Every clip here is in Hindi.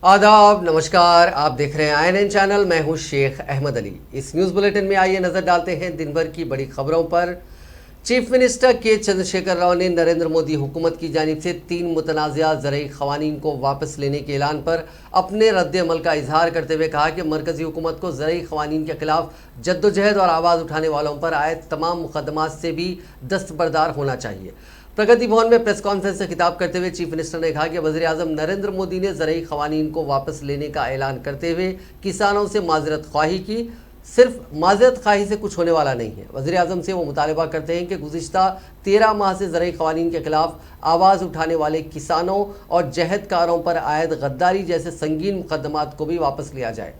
आदाब, नमस्कार। आप देख रहे हैं INN चैनल। मैं हूं शेख अहमद अली। इस न्यूज़ बुलेटिन में आइए नज़र डालते हैं दिन भर की बड़ी खबरों पर। चीफ मिनिस्टर के चंद्रशेखर राव ने नरेंद्र मोदी हुकूमत की जानिब से 3 मुतनाज़ा ज़रई क़वानीन को वापस लेने के ऐलान पर अपने रद्द-ए-अमल का इजहार करते हुए कहा कि मरकज़ी हुकूमत को ज़रई क़वानीन के ख़िलाफ़ जद्दोजहद और आवाज़ उठाने वालों पर आए तमाम मुकदमात से भी दस्तबरदार होना चाहिए। प्रगति भवन में प्रेस कॉन्फ्रेंस से खिताब करते हुए चीफ मिनिस्टर ने कहा कि वज़ीर-ए-आज़म नरेंद्र मोदी ने ज़रई क़वानीन को वापस लेने का ऐलान करते हुए किसानों से माज़रत ख्वाही की। सिर्फ माज़रत ख्वाही से कुछ होने वाला नहीं है। वज़ीर-ए-आज़म से वो मुतालबा करते हैं कि गुज़िश्ता 13 माह से ज़रई क़वानीन के ख़िलाफ़ आवाज़ उठाने वाले किसानों और जहदकारों पर आयद गद्दारी जैसे संगीन मुकदमात को भी वापस लिया जाए।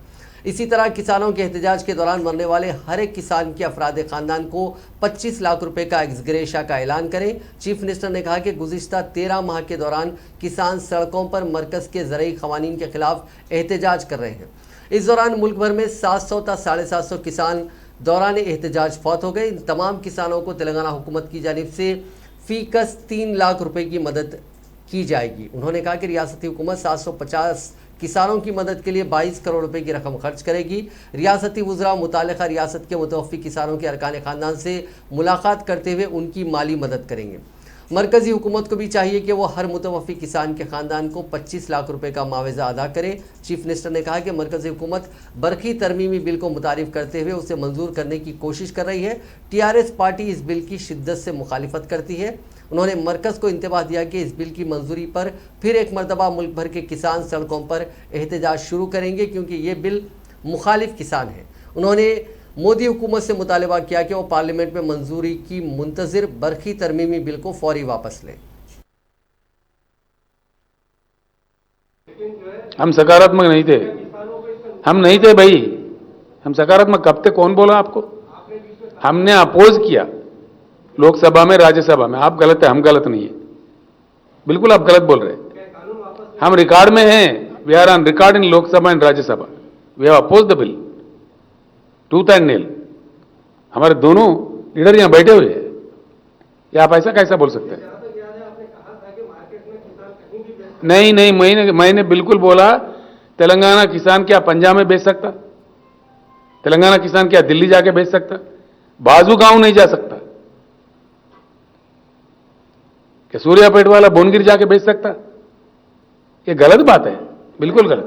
इसी तरह किसानों के एहतजाज के दौरान मरने वाले हर एक किसान के अफराद ख़ानदान को 25 लाख रुपए का एक्सग्रेशिया का ऐलान करें। चीफ मिनिस्टर ने कहा कि गुज़िश्ता 13 माह के दौरान किसान सड़कों पर मरकज़ के ज़रई क़वानीन के ख़िलाफ़ एहतजाज कर रहे हैं। इस दौरान मुल्क भर में 700 ता 750 किसान दौरान एहतजाज फौत हो गए। इन तमाम किसानों को तेलंगाना हुकूमत की जानिब से फ़ीकस 3 लाख रुपए की मदद की जाएगी। उन्होंने कहा कि रियासती हुकूमत 750 किसानों की मदद के लिए 22 करोड़ रुपए की रकम खर्च करेगी। रियासती वज़रा मुतालिका रियासत के मुतवफ़ी किसानों के अरकान ख़ानदान से मुलाकात करते हुए उनकी माली मदद करेंगे। मरकज़ी हुकूमत को भी चाहिए कि वो हर मुतवफ़ी किसान के ख़ानदान को 25 लाख रुपए का मुआवजा अदा करे। चीफ मिनिस्टर ने कहा कि मरकज़ी हुकूमत बरक़ी तरमीमी बिल को मुतारिफ़ करते हुए उसे मंजूर करने की कोशिश कर रही है। TRS पार्टी इस बिल की शिद्दत से मुखालिफत करती है। उन्होंने मरकज़ को इंतबाह दिया कि इस बिल की मंजूरी पर फिर एक मरतबा मुल्क भर के किसान सड़कों पर एहतजाज शुरू करेंगे, क्योंकि ये बिल मुखालिफ किसान हैं। उन्होंने मोदी हुकूमत से मुतालबा किया कि वो पार्लियामेंट में मंजूरी की मुंतज़िर बरक़ी तरमीमी बिल को फौरी वापस लें। हम सकारात्मक नहीं थे, हम नहीं थे भाई, हम सकारात्मक कब थे? कौन बोला आपको? हमने अपोज किया लोकसभा में, राज्यसभा में। आप गलत है, हम गलत नहीं है, बिल्कुल आप गलत बोल रहे हैं। हम रिकॉर्ड में हैं, we are on record in Lok Sabha and Rajya Sabha, we have oppose the bill tooth and nail. हमारे दोनों लीडर यहां बैठे हुए हैं, या आप ऐसा कैसा बोल सकते हैं? नहीं नहीं, मैंने बिल्कुल बोला तेलंगाना किसान क्या पंजाब में बेच सकता? तेलंगाना किसान क्या दिल्ली जाके बेच सकता? बाजू गांव नहीं जा सकता? क्या सूर्यापेट वाला भुवनगिर जाके बेच सकता? ये गलत बात है, बिल्कुल गलत,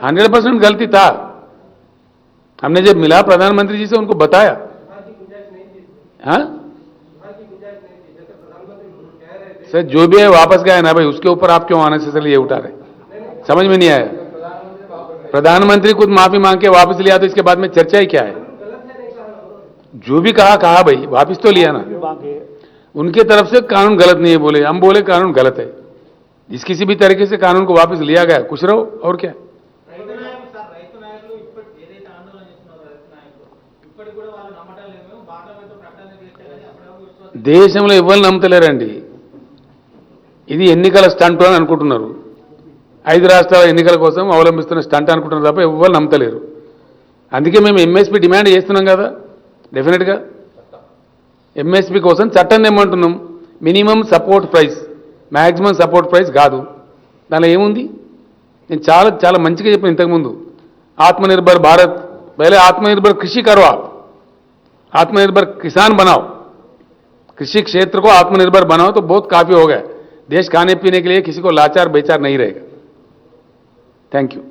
100% गलती था। हमने जब मिला प्रधानमंत्री जी से उनको बताया। हाँ सर, जो भी है वापस गया ना भाई, उसके ऊपर आप क्यों आने से ये उठा रहे? समझ में नहीं आया। प्रधानमंत्री खुद माफी मांग के वापस लिया, तो इसके बाद में चर्चा ही क्या है? जो भी कहा भाई, वापस तो लिया ना। उनके तरफ से कानून गलत नहीं है बोले, हम बोले कानून गलत है। जिस किसी भी तरीके से कानून को वापस लिया गया, खुश रहो और क्या। దేశంలో ఎవరు నమ్మతలేరండి. ఇది ఎన్నికల స్టంట్ అని అనుకుంటున్నారు. 5 రాష్ట్రాల ఎన్నికల కోసం అవలంబిస్తున్న స్టంట్ అనుకుంటున్నారు తప్ప ఎవరు నమ్మతలేరు. అందుకే మేము MSP డిమాండ్ చేస్తున్నాం కదా. డెఫినెట్గా MSP కోసం చట్టం ఏమంటున్నాం? Minimum support price, maximum support price కాదు. దానిలో ఏముంది? నేను చాలా చాలా మంచిగా చెప్పాను ఇంతకుముందు. आत्मनिर्भर भारत, पहले आत्मनिर्भर कृषि करो, आप आत्मनिर्भर किसान बनाओ, कृषि क्षेत्र को आत्मनिर्भर बनाओ तो बहुत काफी हो गया। देश खाने पीने के लिए किसी को लाचार बेचार नहीं रहेगा। Thank you.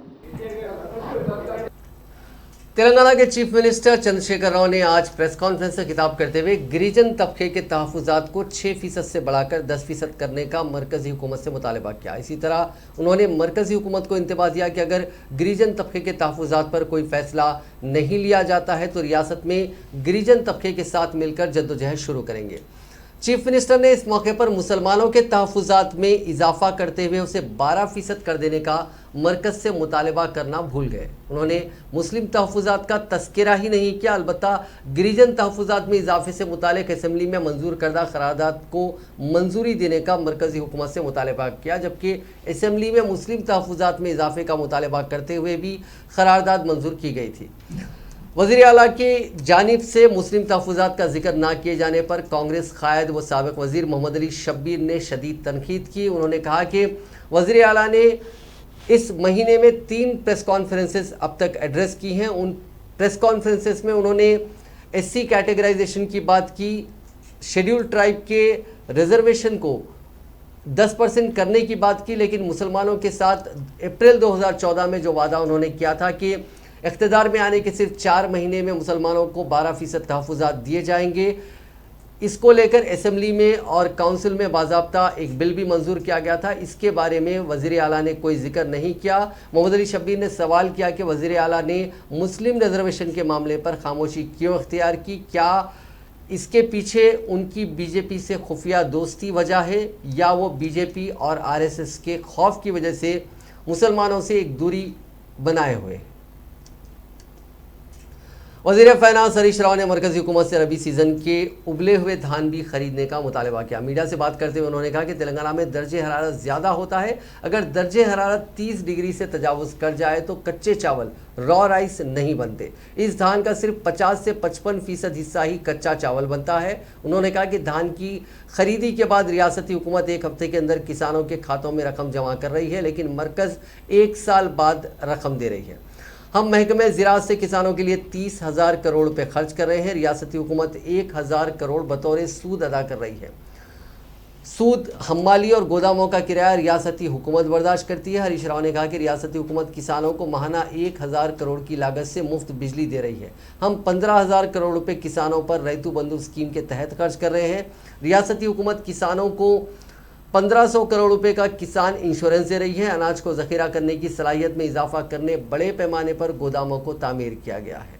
तेलंगाना के चीफ मिनिस्टर चंद्रशेखर राव ने आज प्रेस कॉन्फ्रेंस से खिताब करते हुए गिरिजन तबके के तहफ़्फ़ुज़ात को 6% से बढ़ाकर 10% करने का मरकज़ी हुकूमत से मुतालबा किया। इसी तरह उन्होंने मरकज़ी हुकूमत को इंतबाह दिया कि अगर गिरिजन तबके के तहफ़्फ़ुज़ात पर कोई फ़ैसला नहीं लिया जाता है तो रियासत में गिरिजन तबके के साथ मिलकर जद्दोजहद शुरू करेंगे। चीफ मिनिस्टर ने इस मौके पर मुसलमानों के तहफ़्फ़ुज़ात में इजाफा करते हुए उसे 12% कर देने का मरकज़ से मुतालबा करना भूल गए। उन्होंने मुस्लिम तहफ़्फ़ुज़ात का तस्करा ही नहीं किया, अलबत्ता गिरिजन तहफ़्फ़ुज़ात में इजाफे से मुतालिक असम्बली में मंजूर करदा करारदाद को मंजूरी देने का मरकज़ी हुकूमत से मुतालबा किया, जबकि असम्बली में मुस्लिम तहफ़्फ़ुज़ात में इजाफे का मुतालबा करते हुए भी करारदाद मंजूर की गई थी। वज़ीर आला की जानिब से मुस्लिम तहफ़्फ़ुज़ात का जिक्र ना किए जाने पर कांग्रेस कायद व साबिक़ वज़ीर मोहम्मद अली शब्बीर ने शदीद तनकीद की। उन्होंने कहा कि वज़ीर आला ने इस महीने में 3 प्रेस कॉन्फ्रेंसेस अब तक एड्रेस की हैं। उन प्रेस कॉन्फ्रेंसेस में उन्होंने एससी कैटेगराइजेशन की बात की, शेड्यूल ट्राइब के रिजर्वेशन को 10% करने की बात की, लेकिन मुसलमानों के साथ अप्रैल 2014 में जो वादा उन्होंने किया था कि इख्तिदार में आने के सिर्फ 4 महीने में मुसलमानों को 12% तहफ़्फ़ुज़ात दिए जाएंगे, इसको लेकर असेंबली में और काउंसिल में बाज़ाब्ता एक बिल भी मंजूर किया गया था। इसके बारे में वज़ीर आला ने कोई जिक्र नहीं किया। मोहम्मद अली शब्बीर ने सवाल किया कि वज़ीर आला ने मुस्लिम रिजर्वेशन के मामले पर खामोशी क्यों इख्तियार की, क्या इसके पीछे उनकी बीजेपी से खुफिया दोस्ती वजह है या वो बीजेपी और आरएसएस के खौफ की वजह से मुसलमानों से एक दूरी बनाए हुए। वज़ीर फाइनेंस हरीश राव ने मरकज़ी हुकूमत से रबी सीज़न के उबले हुए धान भी खरीदने का मुतालबा किया। मीडिया से बात करते हुए उन्होंने कहा कि तेलंगाना में दर्जे हरारत ज़्यादा होता है, अगर दर्जे हरारत 30 डिग्री से तजावुज़ कर जाए तो कच्चे चावल रॉ राइस नहीं बनते। इस धान का सिर्फ 50 से 55% हिस्सा ही कच्चा चावल बनता है। उन्होंने कहा कि धान की खरीदी के बाद रियासती हुकूमत 1 हफ्ते के अंदर किसानों के खातों में रकम जमा कर रही है, लेकिन मरकज़ 1 साल बाद रकम दे रही है। हम महकमे ज़राअत से किसानों के लिए 30,000 करोड़ रुपए खर्च कर रहे हैं। रियासती हुकूमत 1,000 करोड़ बतौर सूद अदा कर रही है। सूद, हम्माली और गोदामों का किराया रियासती हुकूमत बर्दाश्त करती है। हरीश राव ने कहा कि रियासती हुकूमत किसानों को माहाना 1,000 करोड़ की लागत से मुफ्त बिजली दे रही है। हम 15,000 करोड़ रुपए किसानों पर रैतू बंधु स्कीम के तहत खर्च कर रहे हैं। रियासती हुकूमत किसानों को 1500 करोड़ रुपए का किसान इंश्योरेंस दे रही है। अनाज को ज़ख़ीरा करने की सलाहियत में इजाफा करने बड़े पैमाने पर गोदामों को तामीर किया गया है।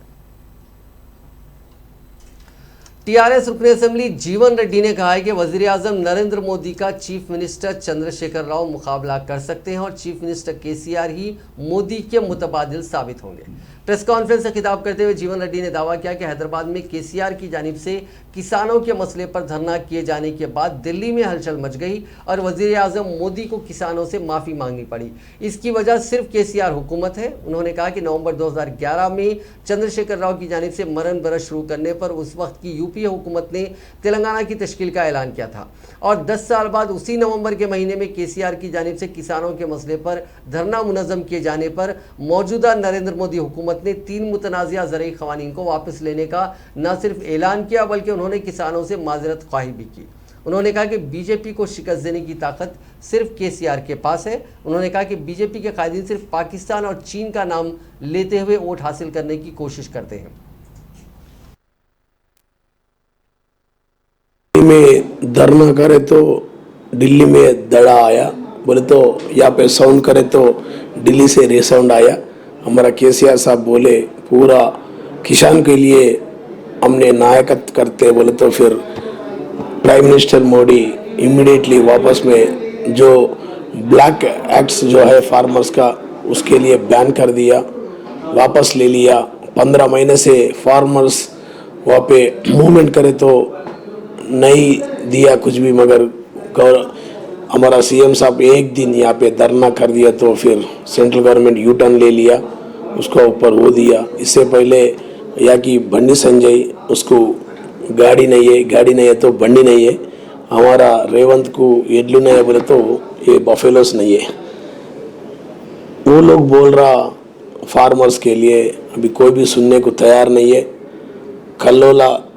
टीआरएस रुकने असेंबली जीवन रेड्डी ने कहा है कि वज़ीर आज़म नरेंद्र मोदी का चीफ मिनिस्टर चंद्रशेखर राव मुकाबला कर सकते हैं और चीफ मिनिस्टर केसीआर ही मोदी के मुतबादिल साबित होंगे। प्रेस कॉन्फ्रेंस से खिताब करते हुए जीवन रेड्डी ने दावा किया कि हैदराबाद में केसीआर की जानिब से किसानों के मसले पर धरना किए जाने के बाद दिल्ली में हलचल मच गई और वज़ीर आज़म मोदी को किसानों से माफ़ी मांगनी पड़ी। इसकी वजह सिर्फ केसीआर हुकूमत है। उन्होंने कहा कि नवंबर 2011 में चंद्रशेखर राव की जानिब से मरण बरस शुरू करने पर उस वक्त की यूपीए हुकूमत ने तेलंगाना की तश्कील का ऐलान किया था और 10 साल बाद उसी नवंबर के महीने में केसीआर की जानिब से किसानों के मसले पर धरना मुनज़्ज़म किए जाने पर मौजूदा नरेंद्र मोदी हुकूमत ने 3 मुतनाज़िया ज़रई क़वानीन को वापस लेने का न सिर्फ ऐलान किया बल्कि उन्होंने किसानों से माज़रत ख्वाही भी की। उन्होंने कहा कि बीजेपी को शिकस्त देने की ताकत सिर्फ केसीआर के पास है। उन्होंने कहा कि बीजेपी के कायदीन सिर्फ पाकिस्तान और चीन का नाम लेते हुए वोट हासिल करने की कोशिश करते हैं। में धरना करे तो दिल्ली में दड़ा आया, बोले तो यहाँ पे साउंड करे तो दिल्ली से रीसाउंड आया। हमारा केसीआर साहब बोले पूरा किसान के लिए हमने नायकत्व करते, बोले तो फिर प्राइम मिनिस्टर मोदी इमीडिएटली वापस में जो ब्लैक एक्ट्स जो है फार्मर्स का उसके लिए बैन कर दिया, वापस ले लिया। 15 महीने से फार्मर्स वहाँ पे मूवमेंट करे तो नहीं दिया कुछ भी, मगर हमारा सीएम साहब एक दिन यहाँ पे धरना कर दिया तो फिर सेंट्रल गवर्नमेंट यू टर्न ले लिया, उसका ऊपर वो दिया। इससे पहले यहाँ की बंडी संजय उसको गाड़ी नहीं है तो बंडी नहीं है। हमारा रेवंत को एडलू नहीं है बोले तो ये बफेलोस नहीं है। वो लोग बोल रहा फार्मर्स के लिए अभी कोई भी सुनने को तैयार नहीं है।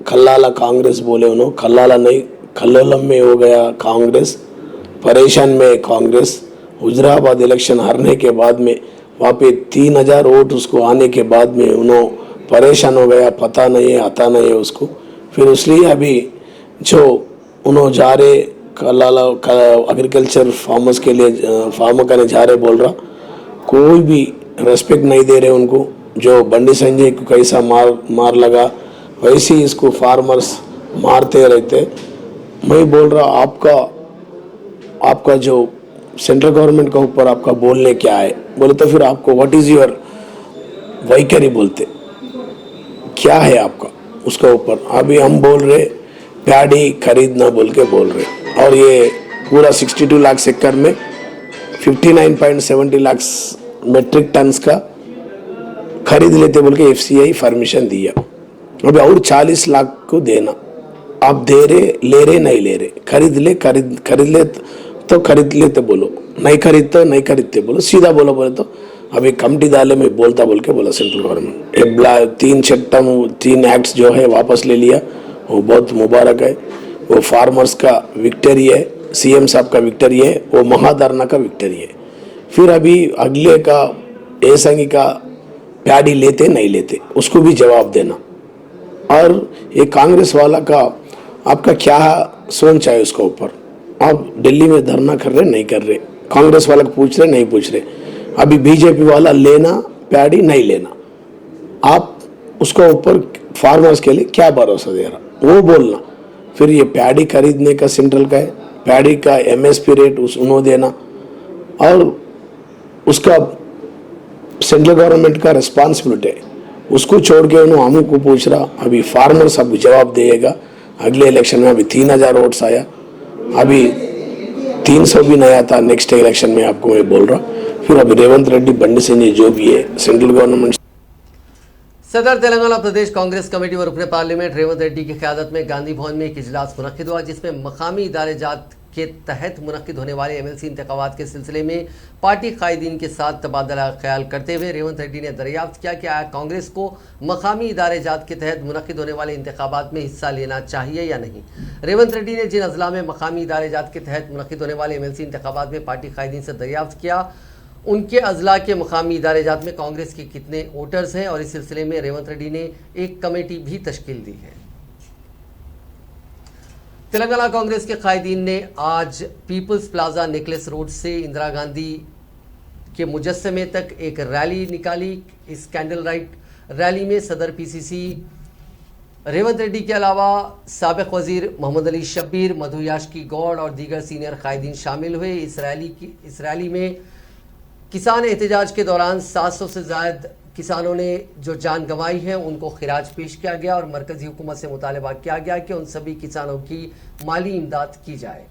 खल्लाला कांग्रेस बोले उन्होंने, खल्लाला नहीं खल्लोलम में हो गया कांग्रेस, परेशान में कांग्रेस। हुजराबाद इलेक्शन हारने के बाद में वहाँ पे 3000 वोट उसको आने के बाद में उन्होंने परेशान हो गया, पता नहीं है आता नहीं है उसको। फिर इसलिए अभी जो उन्होंने जा रहे खल्लाला एग्रीकल्चर फार्मर्स के लिए फार्मर करने जा रहे बोल रहा, कोई भी रेस्पेक्ट नहीं दे रहे उनको। जो बंडी संजय को कैसा मार लगा वैसे ही इसको फार्मर्स मारते रहते। मैं बोल रहा आपका जो सेंट्रल गवर्नमेंट का ऊपर आपका बोलने क्या है, बोले तो फिर आपको व्हाट इज योर वैखरी बोलते क्या है आपका उसका ऊपर। अभी हम बोल रहे प्याडी खरीदना बोल के बोल रहे और ये पूरा 62 लाख एकड़ में 59.70 लाख मेट्रिक टन्स का खरीद लेते बोल के FCI परमिशन दिया। अभी और 40 लाख को देना, आप दे रहे ले रहे नहीं ले रहे, खरीद ले तो खरीद लेते बोलो, नहीं खरीदते नहीं खरीदते बोलो, सीधा बोलो बोले तो अभी कमेटी डाले में बोलता बोल के बोला सेंट्रल गवर्नमेंट। 3 एक्ट्स जो है वापस ले लिया, वो बहुत मुबारक है। वो फार्मर्स का विक्टरी है, CM साहब का विक्टरी है, वो महाधरना का विक्टरी है। फिर अभी अगले का एसंगी का प्याडी लेते नहीं लेते उसको भी जवाब देना। और ये कांग्रेस वाला का आपका क्या सोच है उसके ऊपर? आप दिल्ली में धरना कर रहे नहीं कर रहे, कांग्रेस वाला को पूछ रहे नहीं पूछ रहे, अभी बीजेपी वाला लेना प्याडी नहीं लेना, आप उसको ऊपर फार्मर्स के लिए क्या भरोसा दे रहा वो बोलना। फिर ये प्याडी खरीदने का सेंट्रल का है, प्याडी का MSP रेट उन्होंने देना, और उसका सेंट्रल गवर्नमेंट का रिस्पॉन्सिबिलिटी है, उसको छोड़ के उन्होंने हम को पूछ रहा। अभी फार्मर सब जवाब देगा। अगले इलेक्शन में अभी 3000 वोट्स आया, अभी 300 भी नहीं आता नेक्स्ट इलेक्शन में, आपको मैं बोल रहा। फिर अभी रेवंत रेड्डी बंडी सिंह जी जो भी है सेंट्रल गवर्नमेंट। सदर तेलंगाना प्रदेश कांग्रेस कमेटी व रुकने पार्लियामेंट रेवंत रेड्डी की क़यादत में गांधी भवन में एक इजलास मुनक्किद हुआ, जिसमें मकामी इदारे जात के तहत मुनक्किद होने वाले MLC इंतखाबात के सिलसिले में पार्टी कायदीन के साथ तबादला ख्याल करते हुए रेवंत रेड्डी ने दरियाफ्त किया कि आया कांग्रेस को मकामी इदारे जात के तहत मुनक्किद होने वाले इंतखाबात में हिस्सा लेना चाहिए या नहीं। रेवंत रेड्डी ने जिन अजला में मकामी इदारे जात के तहत मुनक्किद होने वाले MLC इंतखाबात में पार्टी कायदीन से दरियाफ्त किया, उनके अजला के मकामी इदारे जात में कांग्रेस के कितने वोटर्स हैं, और इस सिलसिले में रेवंत रेड्डी ने एक कमेटी भी तश्कील दी है। तेलंगाना कांग्रेस के कायदीन ने आज पीपल्स प्लाजा नेकलेस रोड से इंदिरा गांधी के मुजस्समे तक एक रैली निकाली। इस कैंडल लाइट रैली में सदर PCC रेवंत रेड्डी के अलावा साबिक वजीर मोहम्मद अली शब्बीर, मधु याशकी गौड़ और दीगर सीनियर कायदीन शामिल हुए। इस रैली में किसान एहतजाज के दौरान 700 से ज़ायद किसानों ने जो जान गंवाई है उनको खिराज पेश किया गया और मरकजी हुकूमत से मुतालबा किया गया कि उन सभी किसानों की माली इमदाद की जाए।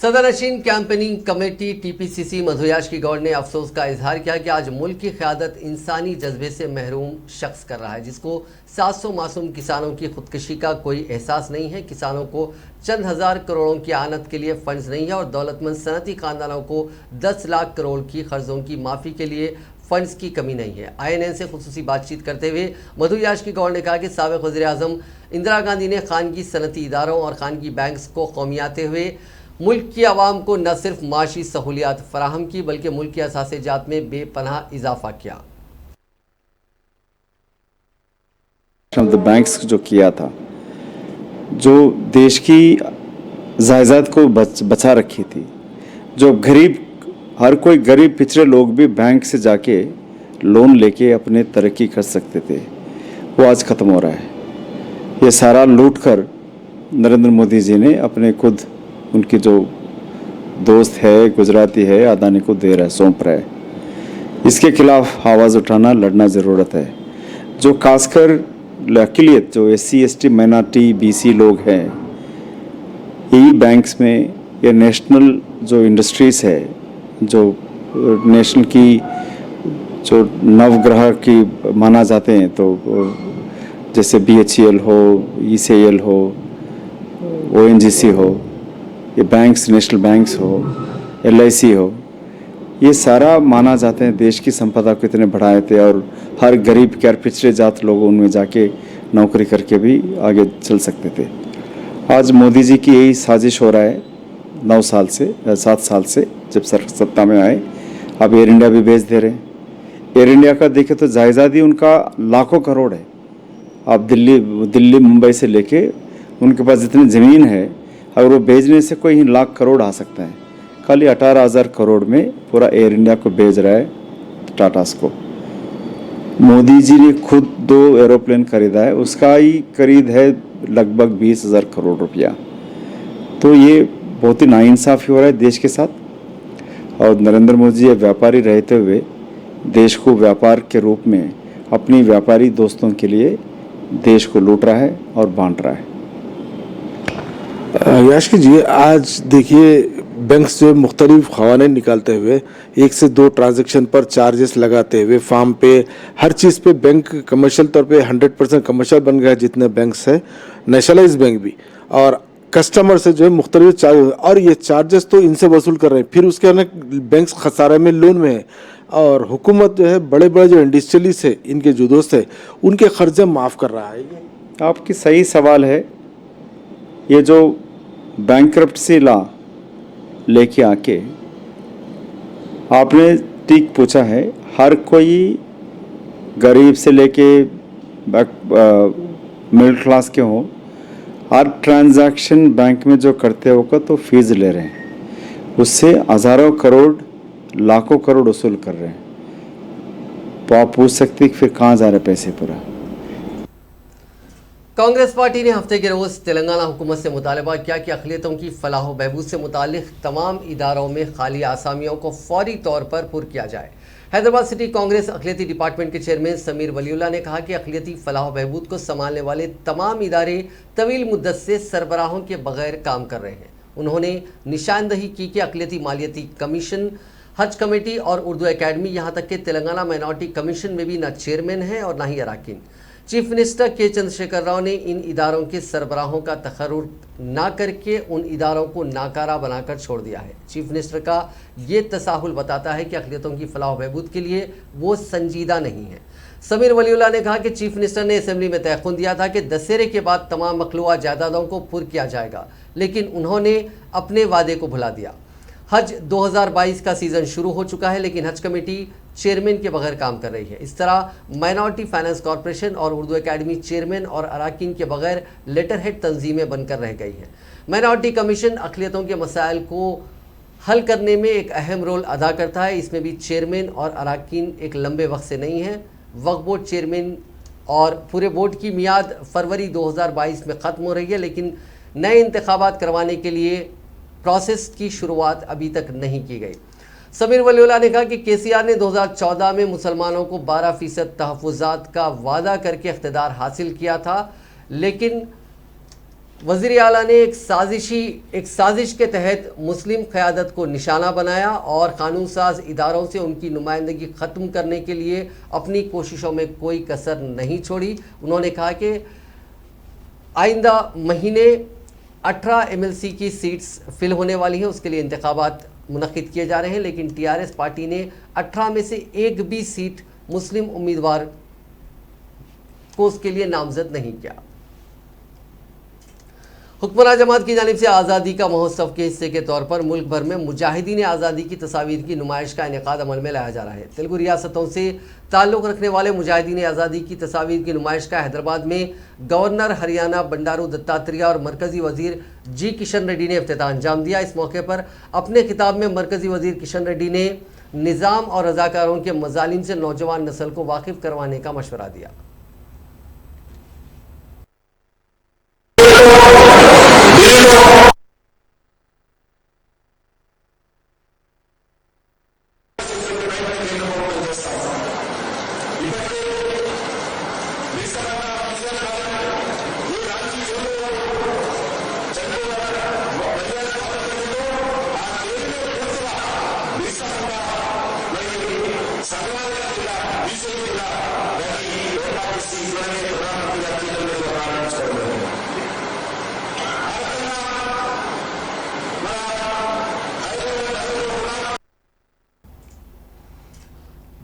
सदर नशीन कैंपेनिंग कमेटी TPCC मधु याशकी गौड़ ने अफसोस का इजहार किया कि आज मुल्क की क़यादत इंसानी जज्बे से महरूम शख्स कर रहा है, जिसको 700 मासूम किसानों की खुदकुशी का कोई एहसास नहीं है। किसानों को चंद हज़ार करोड़ों की आनत के लिए फंड्स नहीं है और दौलतमंद सनती खानदानों को 10 लाख करोड़ की कर्जों की माफ़ी के लिए फंड्स की कमी नहीं है। INN से खुसूसी बातचीत करते हुए मधु याशकी गौड़ ने कहा कि साबिक़ वज़ीर-ए-आज़म इंदिरा गांधी ने खानगी सनती इदारों और खानगी बैंक्स को कौमियाते हुए मुल्क की आवाम को न सिर्फ माशी सहूलियात फराहम की बल्कि मुल्क की असासे-जात में बेपनाह इजाफा किया। बैंक्स जो किया था, जो देश की जायदाद को बचा रखी थी, जो हर कोई गरीब पिछड़े लोग भी बैंक से जाके लोन लेके अपने तरक्की कर सकते थे, वो आज ख़त्म हो रहा है। ये सारा लूट कर नरेंद्र मोदी जी ने अपने खुद उनकी जो दोस्त है गुजराती है अदानी को दे रहा है, सौंप रहा है। इसके खिलाफ आवाज़ उठाना, लड़ना ज़रूरत है। जो खासकर अक़लियत जो SC ST माइनॉरिटी BC लोग हैं, यही बैंक्स में या नेशनल जो इंडस्ट्रीज़ है, जो नेशनल की जो नवग्रह की माना जाते हैं, तो जैसे BHEL हो, ECL हो, ONGC हो, ये बैंक्स नेशनल बैंक्स हो, LIC हो, ये सारा माना जाते हैं देश की संपदा को इतने बढ़ाए थे, और हर गरीब के, हर पिछड़े जात लोग उनमें जाके नौकरी करके भी आगे चल सकते थे। आज मोदी जी की यही साजिश हो रहा है 9 साल से, 7 साल से जब सत्ता में आए। अब एयर इंडिया भी बेच दे रहे हैं। एयर इंडिया का देखें तो जायदाद ही उनका लाखों करोड़ है। आप दिल्ली मुंबई से लेके उनके पास जितनी ज़मीन है, अगर वो बेचने से कोई लाख करोड़ आ सकता है। खाली 18,000 करोड़ में पूरा एयर इंडिया को बेच रहा है टाटास को। मोदी जी ने खुद 2 एरोप्लेन खरीदा है, उसका ही खरीद है लगभग 20,000 करोड़ रुपया। तो ये बहुत ही नाइंसाफ़ी हो रहा है देश के साथ। और नरेंद्र मोदी जी व्यापारी रहते हुए देश को व्यापार के रूप में अपनी व्यापारी दोस्तों के लिए देश को लूट रहा है और बांट रहा है। याशकी जी, आज देखिए बैंक्स जो मुख्तलिफ क़वानीन निकालते हुए 1 से 2 ट्रांजैक्शन पर चार्जेस लगाते हुए फार्म पे हर चीज़ पे बैंक कमर्शियल तौर पे 100% कमर्शियल बन गया जितने बैंक्स है, नेशनलाइज बैंक भी, और कस्टमर से जो है मुख्तलिफ चार्ज, और ये चार्जेस तो इनसे वसूल कर रहे हैं। फिर उसके अंदर बैंक खसारे में, लोन में है, और हुकूमत जो है बड़े बड़े जो इंडस्ट्रियलिस्ट है, इनके जो दोस्त है, उनके खर्चे माफ़ कर रहा है। ये आपकी सही सवाल है। ये जो बैंकरप्सी लॉ लेके आके आपने ठीक पूछा है, हर कोई गरीब से लेके मिडिल क्लास के हो, हर ट्रांजैक्शन बैंक में जो करते होगा तो फीस ले रहे हैं, उससे हज़ारों करोड़ लाखों करोड़ वसूल कर रहे हैं। तो आप पूछ सकते हैं कि फिर कहाँ जा रहे पैसे पूरा। कांग्रेस पार्टी ने हफ्ते के रोज तेलंगाना हुकूमत से मुतालबा किया कि अक़लियतों की फलाह व बहबूद से मुतालिक तमाम इदारों में खाली आसामियों को फौरी तौर पर पुर किया जाए। हैदराबाद सिटी कांग्रेस अक़लियती डिपार्टमेंट के चेयरमैन समीर वलीउल्लाह ने कहा कि अक़लियती फलाह व बहबूद को संभालने वाले तमाम इदारे तवील मुद्दत से सरबराहों के बगैर काम कर रहे हैं। उन्होंने निशानदही की कि अक़लियती मालियती कमीशन, हज कमेटी और उर्दू एकेडमी, यहाँ तक कि तेलंगाना माइनॉरिटी कमीशन में भी न चेयरमैन है और न ही अराकीन। चीफ मिनिस्टर के चंद्रशेखर राव ने इन इदारों के सरबराहों का तखर्रुर ना करके उन इदारों को नाकारा बनाकर छोड़ दिया है। चीफ मिनिस्टर का ये तसाहुल बताता है कि अक़लियतों की फलाह बहबूद के लिए वो संजीदा नहीं है। समीर वलीउल्लाह ने कहा कि चीफ मिनिस्टर ने असेंबली में तयख़ुन दिया था कि दशहरे के बाद तमाम मखलूआ जायदादों को पुर किया जाएगा, लेकिन उन्होंने अपने वादे को भुला दिया। हज 2022 का सीज़न शुरू हो चुका है, लेकिन हज कमेटी चेयरमैन के बगैर काम कर रही है। इस तरह माइनॉरिटी फाइनेंस कॉरपोरेशन और उर्दू एकेडमी चेयरमैन और अराकीन के बगैर लेटर हेड तंजीमें बनकर रह गई हैं। माइनॉरिटी कमीशन अक़लियतों के मसाइल को हल करने में एक अहम रोल अदा करता है। इसमें भी चेयरमैन और अराकीन एक लंबे वक्त से नहीं है। वक्फ बोर्ड चेयरमैन और पूरे बोर्ड की मियाद फरवरी 2022 में ख़त्म हो रही है, लेकिन नए इंतखाबात करवाने के लिए प्रोसेस की शुरुआत अभी तक नहीं की गई। समीर वलीउल्लाह ने कहा कि केसीआर ने 2014 में मुसलमानों को 12% तहफ़्फ़ुज़ात का वादा करके इक़्तिदार हासिल किया था, लेकिन वज़ीर आला ने एक साजिश के तहत मुस्लिम क़यादत को निशाना बनाया और कानून साज इदारों से उनकी नुमाइंदगी ख़त्म करने के लिए अपनी कोशिशों में कोई कसर नहीं छोड़ी। उन्होंने कहा कि आइंदा महीने 18 MLC की सीट्स फिल होने वाली हैं, उसके लिए इंतखाबात मुनक़िद किए जा रहे हैं, लेकिन TRS पार्टी ने 18 में से एक भी सीट मुस्लिम उम्मीदवार को उसके लिए नामजद नहीं किया। हुक्मरान जमात की जानिब से आज़ादी का महोत्सव के हिस्से के तौर पर मुल्क भर में मुजाहिदीन आज़ादी की तस्वीर की नुमाइश का इनेकाद अमल में लाया जा रहा है। तेलुगु रियासतों से ताल्लुक़ रखने वाले मुजाहिदीन आज़ादी की तस्वीर की नुमाइश का हैदराबाद में गवर्नर हरियाणा बंडारू दत्तात्रेय और मरकज़ी वज़ीर जी किशन रेड्डी ने इफ्तिताह अंजाम दिया। इस मौके पर अपने खिताब में मरकज़ी वज़ीर किशन रेड्डी ने निज़ाम और रज़ाकारों के मज़ालिम से नौजवान नस्ल को वाकिफ़ करवाने का मशवरा दिया।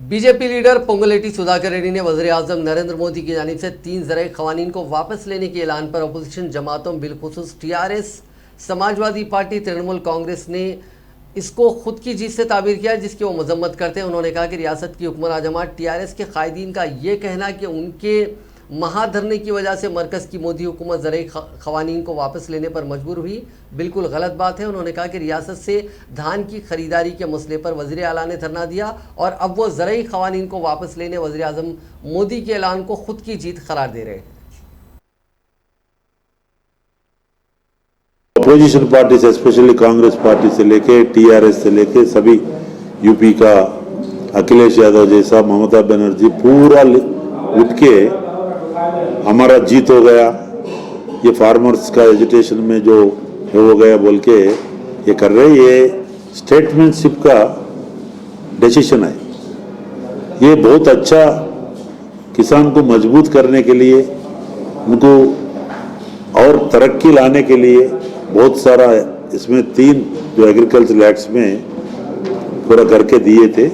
बीजेपी लीडर पोंगुलेटी सुधाकर रेड्डी ने वज़ीर-ए-आज़म नरेंद्र मोदी की जानिब से 3 ज़रई क़वानीन को वापस लेने के ऐलान पर अपोजिशन जमातों बिलखुसूस टीआरएस, समाजवादी पार्टी, तृणमूल कांग्रेस ने इसको खुद की जीत से ताबीर किया, जिसकी वो मजम्मत करते हैं। उन्होंने कहा कि रियासत की हुक्मरान जमात टीआरएस के कायदीन का ये कहना कि उनके महाधरने की वजह से मरकज़ की मोदी हुकूमत ज़रई क़वानीन को वापस लेने पर मजबूर हुई, बिल्कुल गलत बात है। उन्होंने कहा कि रियासत से धान की खरीदारी के मसले पर वज़ीर आला ने धरना दिया और अब वो ज़रई क़वानीन को वापस लेने वज़ीर आज़म मोदी के ऐलान को खुद की जीत करार दे रहे हैं। अपोजिशन पार्टी से, स्पेशली कांग्रेस पार्टी से लेके टीआरएस से लेके सभी, यूपी का अखिलेश यादव जैसा, ममता बनर्जी, पूरा उठ के हमारा जीत हो गया, ये फार्मर्स का एजुटेशन में जो हो गया बोल के ये कर रहे, ये स्टेटमेंटशिप का डिसीजन है। ये बहुत अच्छा किसान को मजबूत करने के लिए, उनको और तरक्की लाने के लिए बहुत सारा इसमें 3 जो एग्रीकल्चर एक्ट्स में पूरा करके दिए थे।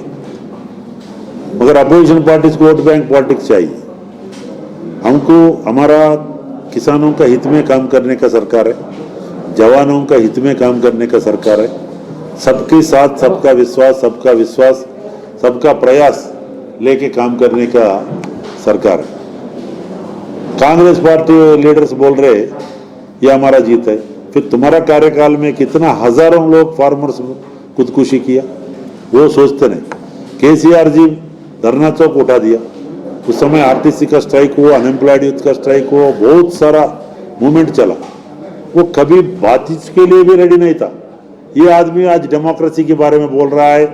मगर अपोजिशन पार्टीज को वोट बैंक पॉलिटिक्स चाहिए। हमको हमारा किसानों का हित में काम करने का सरकार है, जवानों का हित में काम करने का सरकार है, सबके साथ सबका विश्वास, सबका प्रयास लेके काम करने का सरकार है। कांग्रेस पार्टी लीडर्स बोल रहे ये हमारा जीत है, फिर तुम्हारा कार्यकाल में कितना हजारों लोग फार्मर्स खुदकुशी किया, वो सोचते नहीं। केसीआर जी धरना चौक उठा दिया, उस समय आरटीसी का स्ट्राइक हुआ, अनएम्प्लॉयड यूथ का स्ट्राइक हुआ, बहुत सारा मूवमेंट चला, वो कभी बातचीत के लिए भी रेडी नहीं था। ये आदमी आज डेमोक्रेसी के बारे में बोल रहा है,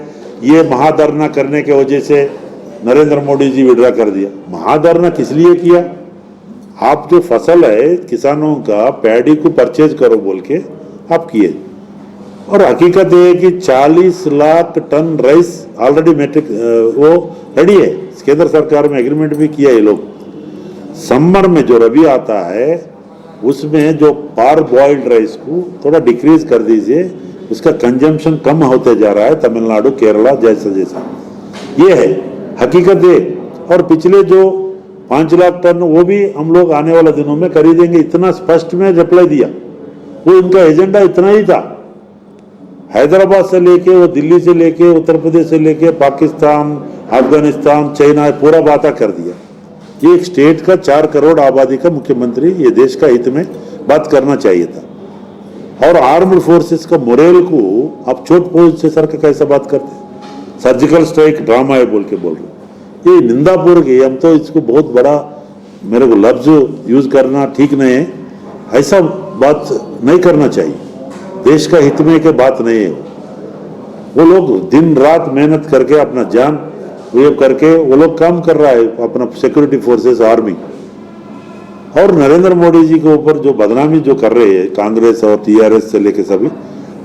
ये महाधरना करने के वजह से नरेंद्र मोदी जी विड्रा कर दिया। महाधरना किस लिए किया? आप जो फसल है किसानों का, पैडी को परचेज करो बोल के आप किए, और हकीकत ये है कि 40 lakh ton rice already metric वो रेडी है, केंद्र सरकार में एग्रीमेंट भी किया ये लोग। समर में जो रबी आता है उसमें जो पार बॉइल्ड राइस को थोड़ा डिक्रीज कर दीजिए, उसका कंजम्पशन कम होते जा रहा है तमिलनाडु, केरला जैसा ये है हकीकत है। और पिछले जो 5 लाख टन वो भी हम लोग आने वाले दिनों में खरीदेंगे, इतना स्पष्ट में रिप्लाई दिया। वो इनका एजेंडा इतना ही था, हैदराबाद से लेके वो दिल्ली से लेके उत्तर प्रदेश से लेके पाकिस्तान, अफगानिस्तान, चाइना पूरा बाता कर दिया। ये एक स्टेट का 4 करोड़ आबादी का मुख्यमंत्री ये देश का हित में बात करना चाहिए था। और आर्म्ड फोर्सेस का मोरल को आप चोट पहुंच से सर का कैसा बात करते हैं? सर्जिकल स्ट्राइक ड्रामा है बोल के बोल रहे, ये निंदापूर्वक है। हम तो इसको बहुत बड़ा, मेरे को लफ्ज यूज करना ठीक नहीं है, ऐसा बात नहीं करना चाहिए, देश का हित में के बात नहीं है। वो लोग दिन रात मेहनत करके अपना जान वेव करके वो लोग काम कर रहा है, अपना सिक्योरिटी फोर्सेस, आर्मी। और नरेंद्र मोदी जी के ऊपर जो बदनामी जो कर रहे हैं कांग्रेस और टीआरएस से लेके सभी,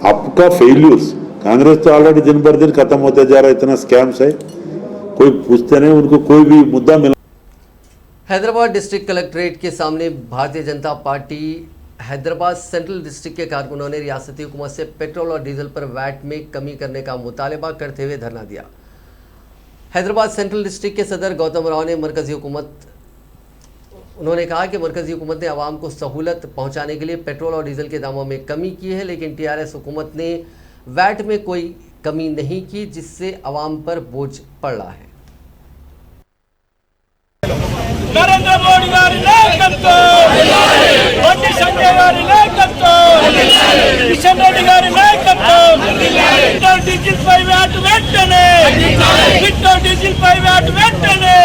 आपका फेल्यूर्स, कांग्रेस तो ऑलरेडी दिन भर दिन खत्म होते जा रहा है, इतना स्कैम्स है, कोई पूछते नहीं, उनको कोई भी मुद्दा मिला। हैदराबाद डिस्ट्रिक्ट कलेक्ट्रेट के सामने Bharatiya Janata party Hyderabad central district के कारकुनों ने रियासती हुकूमत से पेट्रोल और डीजल पर वैट में कमी करने का मुतालबा करते हुए धरना दिया। हैदराबाद सेंट्रल डिस्ट्रिक्ट के सदर गौतम राव ने उन्होंने कहा कि मरकजी हुकूमत ने आवाम को सहूलत पहुंचाने के लिए पेट्रोल और डीजल के दामों में कमी की है, लेकिन टीआरएस हुकूमत ने वैट में कोई कमी नहीं की, जिससे आवाम पर बोझ पड़ रहा है। नरेंद्र मोदी गारी नायकत्व, मोदी संजय गारी नायकत्व, किशन रेड्डी गारी नायकत्व, पेट्रोल डीजिल पై వ్యాట్ వెంటనే, పెట్రోల్ డీజిల్ పై వ్యాట్ వెంటనే,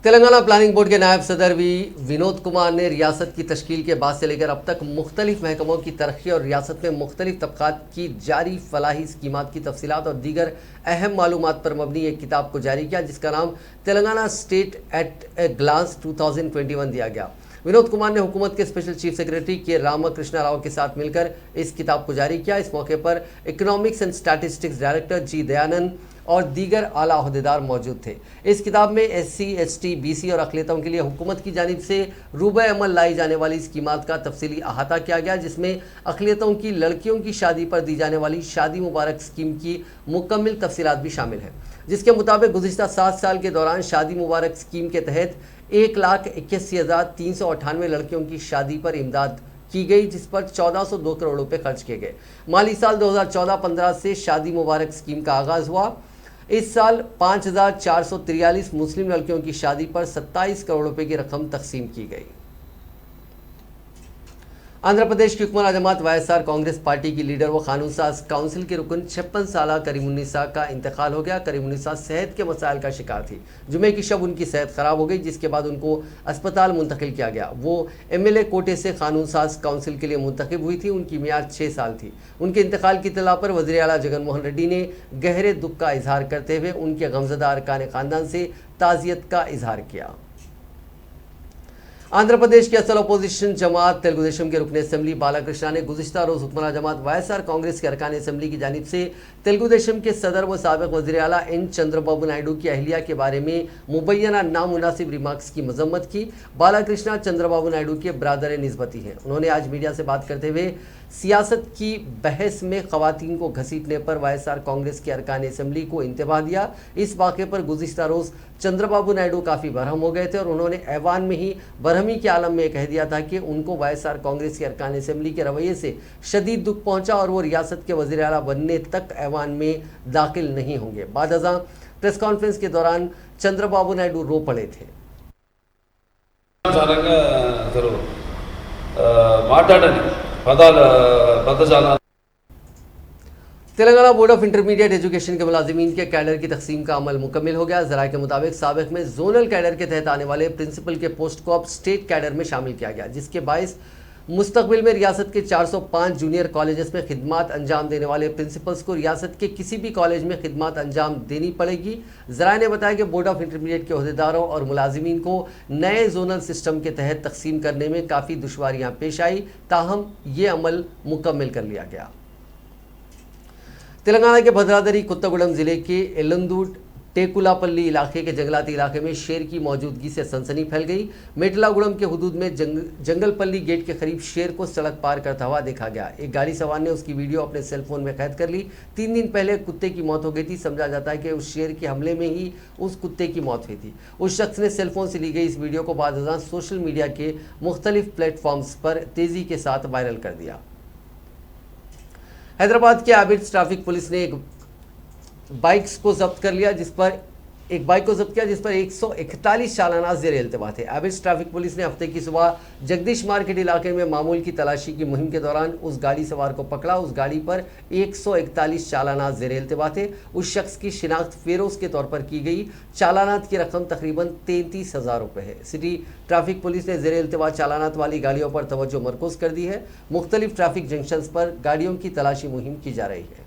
तेलंगाना प्लानिंग बोर्ड के नायब सदर विनोद कुमार ने रियासत की तश्कील के बाद से लेकर अब तक मुख्तलिफ महकमों की तरक्की और रियासत में मुख्तलिफ तबकात की जारी फलाही स्कीमात की तफसीलात और दीगर अहम मालूमात पर मबनी एक किताब को जारी किया, जिसका नाम Telangana state at a glance 2021 दिया गया। विनोद कुमार ने हुकूमत के स्पेशल चीफ सेक्रेटरी के रामकृष्ण राव के साथ मिलकर इस किताब को जारी किया। इस मौके पर इकोनॉमिक्स एंड स्टैटिस्टिक्स डायरेक्टर जी दयानंद और दीगर आला ओहदेदार मौजूद थे। इस किताब में SC, ST, BC और अक़लियतों के लिए हुकूमत की जानिब से रूबे अमल लाई जाने वाली स्कीमात का तफसीली अहाता किया गया, जिसमें अक़लियतों की लड़कियों की शादी पर दी जाने वाली शादी मुबारक स्कीम की मुकम्मल तफसीलात भी शामिल हैं, जिसके मुताबिक गुज़िश्ता 7 साल के दौरान शादी मुबारक स्कीम के तहत 1,81,398 लड़कियों की शादी पर इमदाद की गई, जिस पर 1402 करोड़ रुपए खर्च किए गए। माली साल 2014-15 से शादी मुबारक स्कीम का आगाज़ हुआ। इस साल 5,443 मुस्लिम लड़कियों की शादी पर 27 करोड़ रुपए की रकम तकसीम की गई। आंध्र प्रदेश की हुक्मरान जमात YSR कांग्रेस पार्टी की लीडर व कानून साज काउंसिल की रुकन 56 साल करीमुन्निसा का इंतकाल हो गया। करीमुन्निसा सेहत के मसाइल का शिकार थी। जुमे की शब उनकी सेहत खराब हो गई, जिसके बाद उनको अस्पताल मुंतकिल किया गया। वो MLA कोटे से कानून साज काउंसिल के लिए मुंतखब हुई थी। उनकी मियाद 6 साल थी। उनके इंतकाल की इत्तला पर वज़ीर आला जगन मोहन रेड्डी ने गहरे दुख का इजहार करते हुए उनके गमज़दा अरकान ख़ानदान से ताज़ियत का इजहार किया। आंध्र प्रदेश की असल अपोजिशन जमात तेलुगु देशम के रुकन असम्बली बालाकृष्णा ने गुज़िश्ता रोज़ हुक्मरान जमात YSR कांग्रेस के अरकान असम्बली की जानिब से तेलुगु देशम के सदर व साबिक़ वज़ीर आला N चंद्रबाबू नायडू की अहलिया के बारे में मुबैना नामुनासिब रिमार्क्स की मजम्मत की। बालाकृष्णा चंद्रबाबू नायडू के ब्रादर निस्बती हैं। उन्होंने आज मीडिया से बात करते हुए सियासत की बहस में ख़वातीन को घसीटने पर YSR कांग्रेस के अरकान असम्बली को इंतबाह दिया। इस वाक़े पर गुज़िश्ता रोज़ चंद्रबाबू नायडू काफ़ी बरहम हो गए थे और उन्होंने ऐवान में ही बरहमी के आलम में कह दिया था कि उनको YSR कांग्रेस के अरकान असम्बली के रवैये से शदीद दुख पहुंचा और वो रियासत के वज़ीर आला बनने तक ऐवान में दाखिल नहीं होंगे। बाद अज़ां प्रेस कॉन्फ्रेंस के दौरान चंद्रबाबू नायडू रो पड़े थे। Telangana board of intermediate education के मुलाजिमीन के कैडर की तकसीम का अमल मुकम्मल हो गया। ज़राए के मुताबिक साबिक़ में जोनल कैडर के तहत आने वाले प्रिंसिपल के पोस्ट को अब स्टेट कैडर में शामिल किया गया, जिसके बायस मुस्तकबिल में रियासत के 405 जूनियर कॉलेजेस में खिदमात अंजाम देने वाले प्रिंसिपल्स को रियासत के किसी भी कॉलेज में खिदमात अंजाम देनी पड़ेगी। ज़राए ने बताया कि बोर्ड ऑफ इंटरमीडिएट के अहदेदारों और मुलाजिमीन को नए जोनल सिस्टम के तहत तकसीम करने में काफ़ी दुश्वारियाँ पेश आई, ताहम ये अमल मुकम्मल कर लिया गया। तेलंगाना के भद्रादरी कुत्तागुड़म ज़िले के एलंदू टेकुलापल्ली इलाके के जंगलाती इलाके में शेर की मौजूदगी से सनसनी फैल गई। मेटलागुड़म के हुदूद में जंगलपल्ली गेट के करीब शेर को सड़क पार करता हुआ देखा गया। एक गाड़ी सवार ने उसकी वीडियो अपने सेलफोन में कैद कर ली। 3 दिन पहले कुत्ते की मौत हो गई थी। समझा जाता है कि उस शेर के हमले में ही उस कुत्ते की मौत हुई थी। उस शख्स ने सेलफोन से ली गई इस वीडियो को बाद अज़ां सोशल मीडिया के मुख्तलिफ प्लेटफॉर्म्स पर तेज़ी के साथ वायरल कर दिया। हैदराबाद के आबिड्स ट्रैफिक पुलिस ने एक बाइक को जब्त किया जिस पर 141 चालाना ज़ेर इल्तिबा थे। आबिड्स ट्रैफिक पुलिस ने हफ्ते की सुबह जगदीश मार्केट इलाके में मामूल की तलाशी की मुहिम के दौरान उस गाड़ी सवार को पकड़ा। उस गाड़ी पर 141 चालाना ज़ेर इल्तिबा थे। उस शख्स की शिनाख्त फेरोज के तौर पर की गई। चालानात की रकम तकरीबन 33,000 रुपये है। सिटी ट्रैफिक पुलिस ने ज़ेर इल्तिबा चालानात वाली गाड़ियों पर तवज्जो मरकूज़ कर दी है। मुख्तलिफ ट्रैफिक जंक्शंस पर गाड़ियों की तलाशी मुहिम की जा रही है।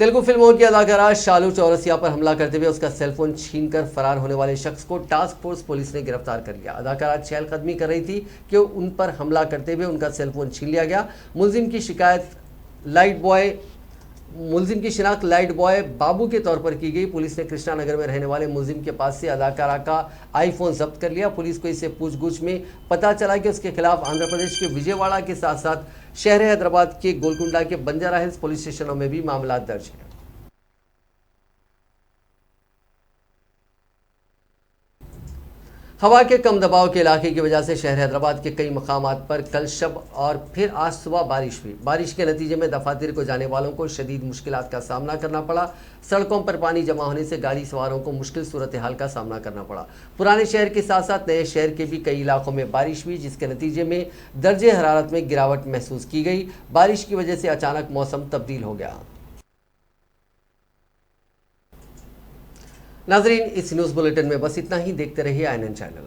तेलुगु फिल्मों की अदाकारा शालू चौरसिया पर हमला करते हुए उसका सेलफोन छीनकर फरार होने वाले शख्स को टास्क फोर्स पुलिस ने गिरफ्तार कर लिया। अदाकारा चहलकदमी कर रही थी कि उन पर हमला करते हुए उनका सेलफोन छीन लिया गया। मुलजिम की शिनाख्त लाइट बॉय बाबू के तौर पर की गई। पुलिस ने कृष्णा नगर में रहने वाले मुलजिम के पास से अदाकारा का आईफोन जब्त कर लिया। पुलिस को इससे पूछगछ में पता चला कि उसके खिलाफ आंध्र प्रदेश के विजयवाड़ा के साथ साथ शहर हैदराबाद के गोलकुंडा के बंजारा हिल्स पुलिस स्टेशनों में भी मामला दर्ज है। हवा के कम दबाव के इलाके की वजह से शहर हैदराबाद के कई मकामात पर कल शब और फिर आज सुबह बारिश हुई। बारिश के नतीजे में दफातर को जाने वालों को शदीद मुश्किलात का सामना करना पड़ा। सड़कों पर पानी जमा होने से गाड़ी सवारों को मुश्किल सूरत हाल का सामना करना पड़ा। पुराने शहर के साथ साथ नए शहर के भी कई इलाकों में बारिश हुई, जिसके नतीजे में दर्जे हरारत में गिरावट महसूस की गई। बारिश की वजह से अचानक मौसम तब्दील हो गया। नाजरीन, इस न्यूज़ बुलेटिन में बस इतना ही। देखते रहिए INN चैनल।